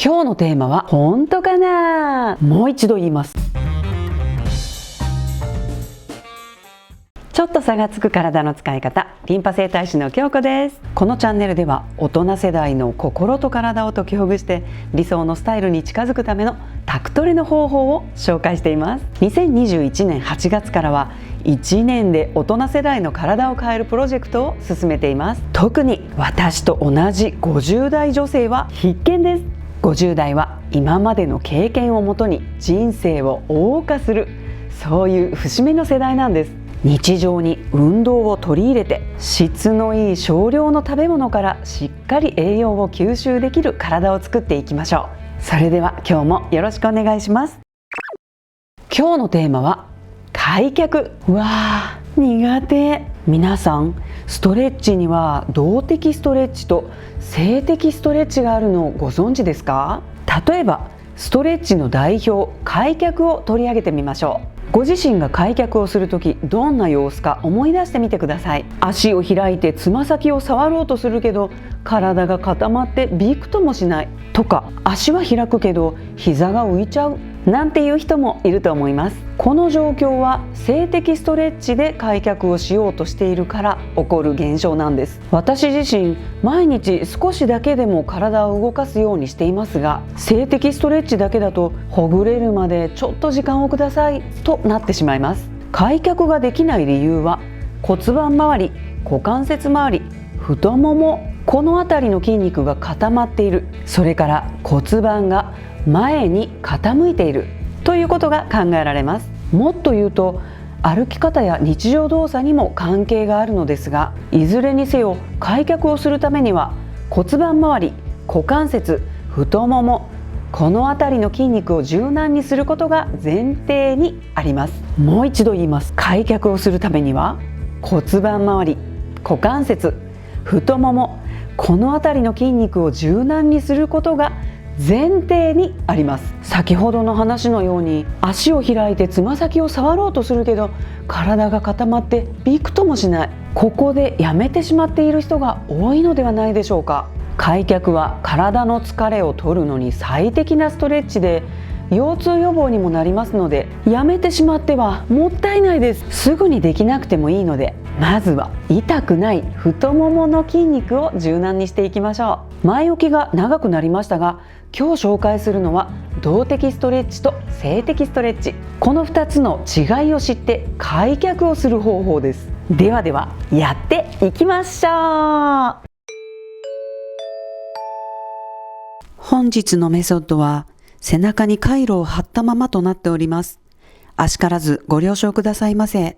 今日のテーマは本当かな？もう一度言います。ちょっと差がつく体の使い方、リンパ整体師の京子です。このチャンネルでは大人世代の心と体を解きほぐして理想のスタイルに近づくためのタクトレの方法を紹介しています。2021年8月からは1年で大人世代の体を変えるプロジェクトを進めています。特に私と同じ50代女性は必見です。50代は今までの経験をもとに人生を謳歌する、そういう節目の世代なんです。日常に運動を取り入れて質のいい少量の食べ物からしっかり栄養を吸収できる体を作っていきましょう。それでは今日もよろしくお願いします。今日のテーマは開脚。苦手。皆さんストレッチには動的ストレッチと静的ストレッチがあるのをご存知ですか？例えばストレッチの代表、開脚を取り上げてみましょう。ご自身が開脚をするときどんな様子か思い出してみてください。足を開いてつま先を触ろうとするけど体が固まってびくともしないとか、足は開くけど膝が浮いちゃうなんていう人もいると思います。この状況は静的ストレッチで開脚をしようとしているから起こる現象なんです。私自身毎日少しだけでも体を動かすようにしていますが、静的ストレッチだけだとほぐれるまでちょっと時間をくださいとなってしまいます。開脚ができない理由は骨盤周り、股関節周り、太もも、この辺りの筋肉が固まっている、それから骨盤が前に傾いているということが考えられます。もっと言うと歩き方や日常動作にも関係があるのですが、いずれにせよ開脚をするためには骨盤周り、股関節、太もも、この辺りの筋肉を柔軟にすることが前提にあります。もう一度言います。開脚をするためには骨盤周り、股関節、太もも、この辺りの筋肉を柔軟にすることが前提にあります。先ほどの話のように足を開いてつま先を触ろうとするけど体が固まってびくともしない、ここでやめてしまっている人が多いのではないでしょうか。開脚は体の疲れを取るのに最適なストレッチで腰痛予防にもなりますので、やめてしまってはもったいないです。すぐにできなくてもいいので、まずは痛くない太ももの筋肉を柔軟にしていきましょう。前置きが長くなりましたが、今日紹介するのは動的ストレッチと静的ストレッチ、この2つの違いを知って開脚をする方法です。ではやっていきましょう。本日のメソッドは背中にカイロを貼ったままとなっております。あしからずご了承くださいませ。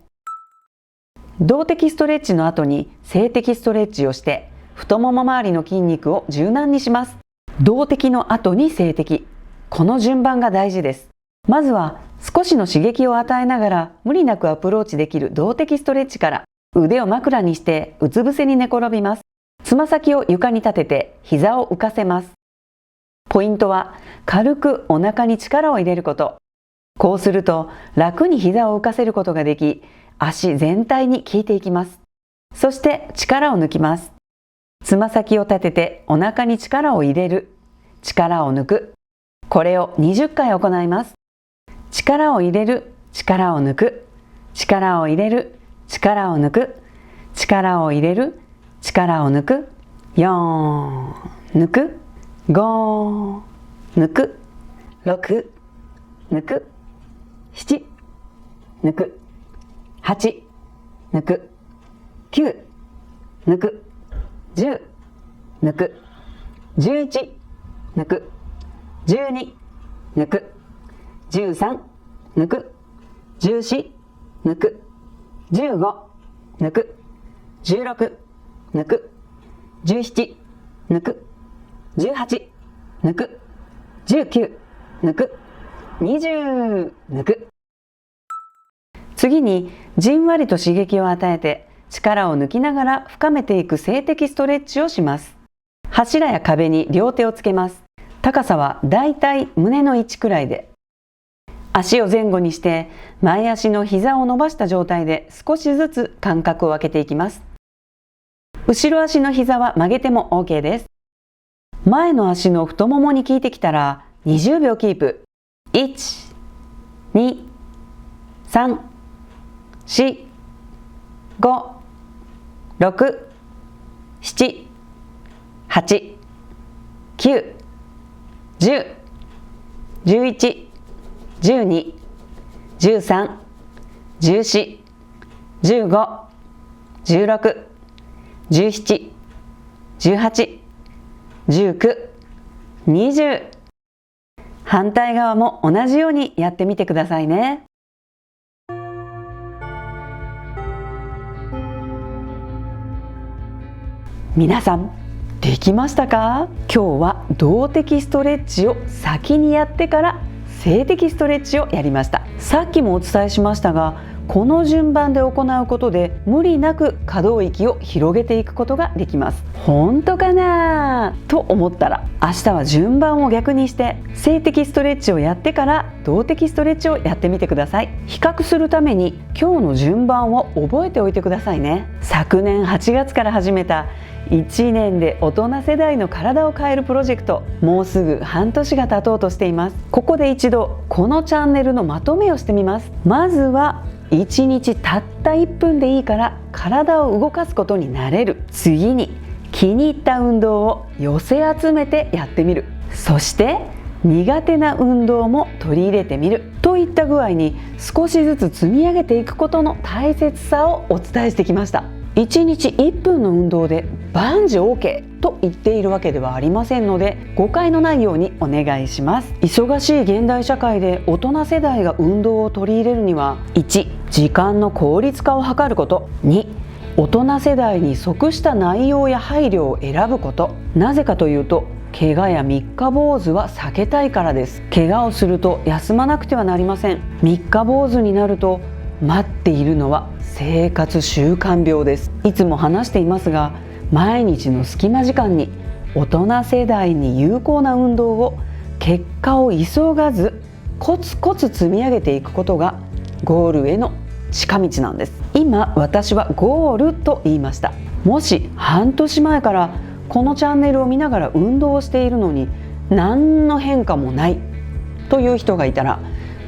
動的ストレッチの後に静的ストレッチをして太もも周りの筋肉を柔軟にします。動的の後に静的、この順番が大事です。まずは少しの刺激を与えながら無理なくアプローチできる動的ストレッチから。腕を枕にしてうつ伏せに寝転びます。つま先を床に立てて膝を浮かせます。ポイントは軽くお腹に力を入れること。こうすると楽に膝を浮かせることができ、足全体に効いていきます。そして力を抜きます。つま先を立ててお腹に力を入れる、力を抜く、これを20回行います。力を入れる、力を抜く、力を入れる、力を抜く、力を入れる、力を抜く、4抜く、5抜く、6抜く、7抜く、8抜く、9抜く、10抜く、11抜く、12抜く、13抜く、14抜く、15抜く、16抜く、17抜く、18抜く、19抜く、20抜く。次にじんわりと刺激を与えて力を抜きながら深めていく静的ストレッチをします。柱や壁に両手をつけます。高さはだいたい胸の位置くらいで、足を前後にして前足の膝を伸ばした状態で少しずつ間隔を空けていきます。後ろ足の膝は曲げても OK です。前の足の太ももに効いてきたら20秒キープ。1、2、3、4、5、6、7、8、9、10、11、12、13、14、15、16、17、18、19、20。反対側も同じようにやってみてくださいね。皆さんできましたか？今日は動的ストレッチを先にやってから静的ストレッチをやりました。さっきもお伝えしましたが、この順番で行うことで無理なく可動域を広げていくことができます。本当かなと思ったら、明日は順番を逆にして静的ストレッチをやってから動的ストレッチをやってみてください。比較するために今日の順番を覚えておいてくださいね。昨年8月から始めた1年で大人世代の体を変えるプロジェクト、もうすぐ半年が経とうとしています。ここで一度このチャンネルのまとめをしてみます。まずは1日たった1分でいいから体を動かすことになれる。次に気に入った運動を寄せ集めてやってみる。そして苦手な運動も取り入れてみるといった具合に少しずつ積み上げていくことの大切さをお伝えしてきました。1日1分の運動で万事 OK と言っているわけではありませんので、誤解のないようにお願いします。忙しい現代社会で大人世代が運動を取り入れるには、1、時間の効率化を図ること。2、大人世代に即した内容や配慮を選ぶこと。なぜかというと、怪我や三日坊主は避けたいからです。怪我をすると休まなくてはなりません。三日坊主になると待っているのは生活習慣病です。いつも話していますが、毎日の隙間時間に大人世代に有効な運動を、結果を急がずコツコツ積み上げていくことがゴールへの近道なんです。今私はゴールと言いました。もし半年前からこのチャンネルを見ながら運動をしているのに何の変化もないという人がいたら、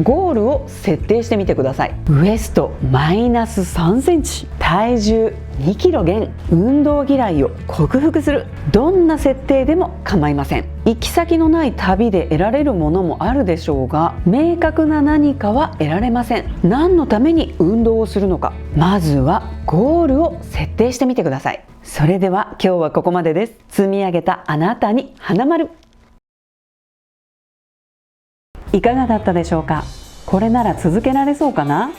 ゴールを設定してみてください。ウエストマイナス3センチ、体重2キロ減、運動嫌いを克服する。どんな設定でも構いません。行き先のない旅で得られるものもあるでしょうが、明確な何かは得られません。何のために運動をするのか、まずはゴールを設定してみてください。それでは今日はここまでです。積み上げたあなたに花丸。いかがだったでしょうか？これなら続けられそうかな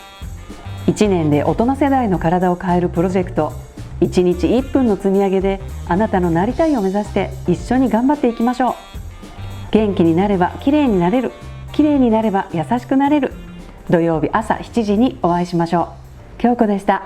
？1年で大人世代の体を変えるプロジェクト、1日1分の積み上げであなたのなりたいを目指して一緒に頑張っていきましょう。元気になればきれいになれる、きれいになれば優しくなれる。土曜日朝7時にお会いしましょう。京子でした。